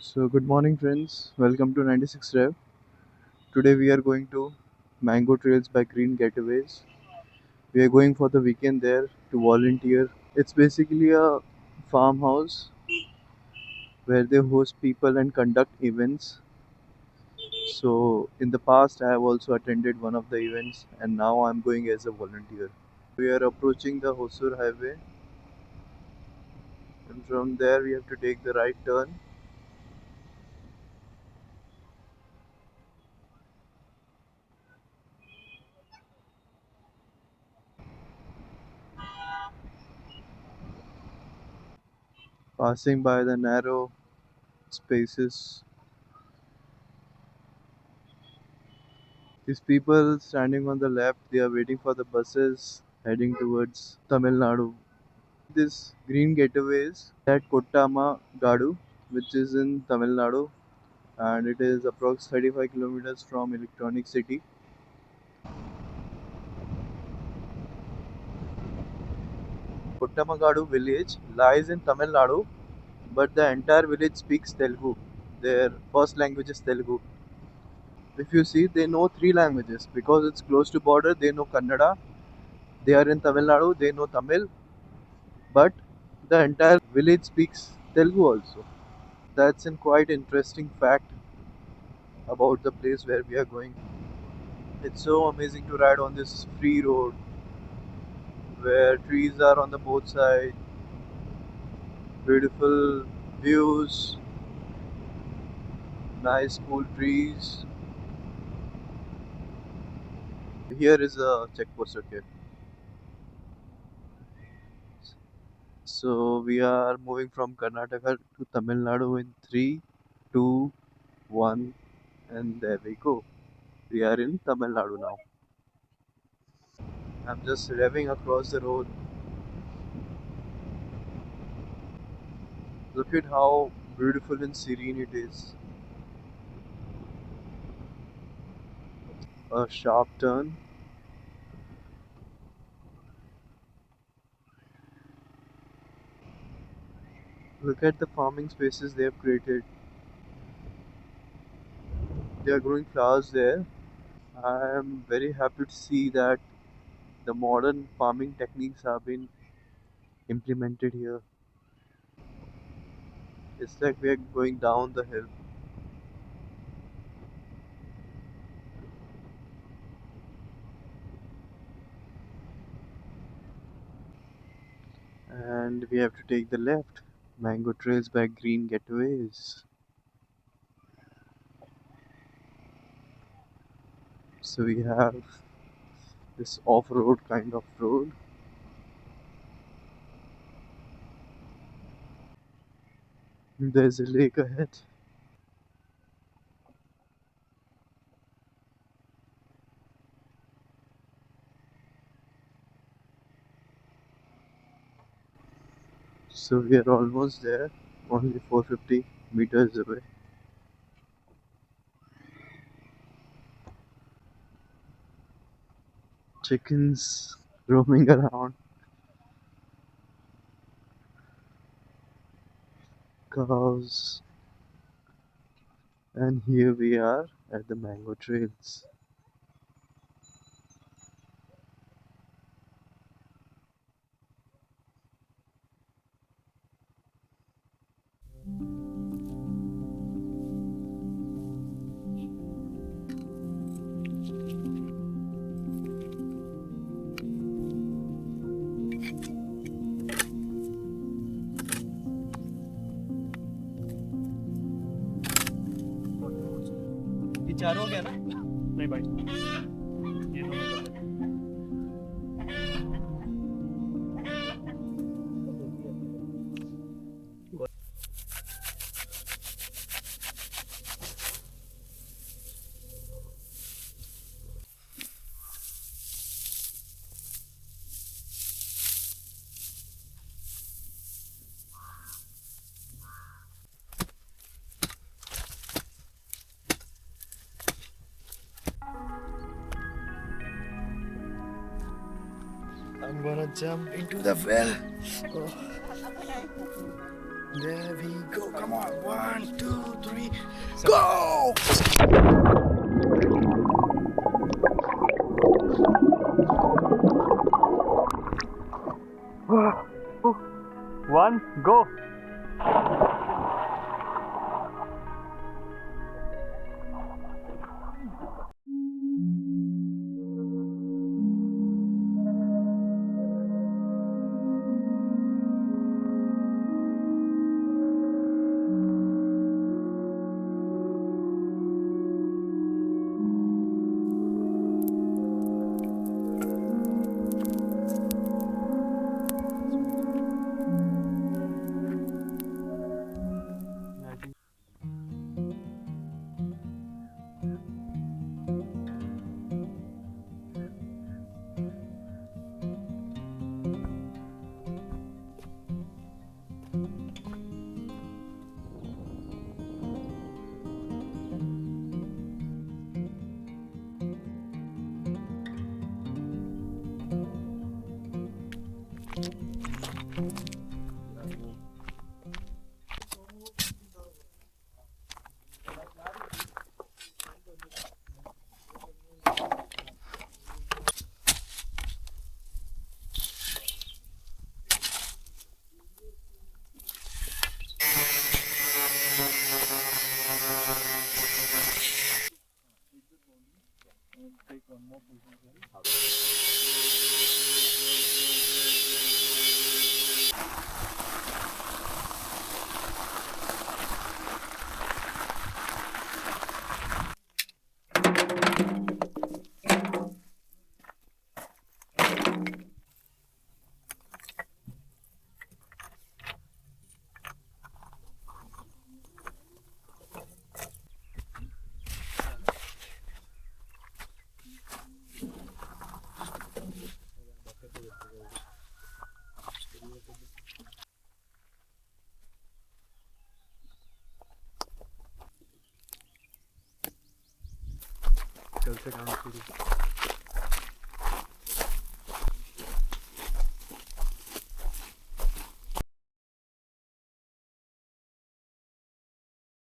So, good morning, friends. Welcome to 96 Rev. Today, we are going to Mango Trails by Green Getaways. We are going for the weekend there to volunteer. It's basically a farmhouse where they host people and conduct events. So, in the past, I have also attended one of the events, and now I'm going as a volunteer. We are approaching the Hosur Highway, and from there, we have to take the right turn, passing by the narrow spaces. These people standing on the left, they are waiting for the buses heading towards Tamil Nadu. This Green Getaways at Kottama Gadu, which is in Tamil Nadu, and it is approx 35 kilometers from Electronic City. Kottama Gadu village lies in Tamil Nadu, but the entire village speaks Telugu. Their first language is Telugu. If you see, they know three languages because it's close to border. They know Kannada. They are in Tamil Nadu. They know Tamil, but the entire village speaks Telugu also. That's a quite interesting fact about the place where we are going. It's so amazing to ride on this free road where trees are on the both sides, beautiful views, nice cool trees. Here is a checkpost, okay. So we are moving from Karnataka to Tamil Nadu in 3, 2, 1, and there we go. We are in Tamil Nadu now. I'm just revving across the road. Look at how beautiful and serene it is. A sharp turn. Look at the farming spaces they have created. They are growing flowers there. I am very happy to see that the modern farming techniques have been implemented here. It's like we are going down the hill, and we have to take the left. Mango Trails by Green Getaways. So we have this off-road kind of road. There's a lake ahead. So we are almost there, only 450 meters away. Chickens roaming around, cows, and here we are at the mango trails. ये चारों हो गया ना? नहीं भाई, ये दोनों कर दे। I'm gonna jump into the well. Oh, there we go. Come on. 1, 2, 3. baby. Go! One, go. चल से काम शुरू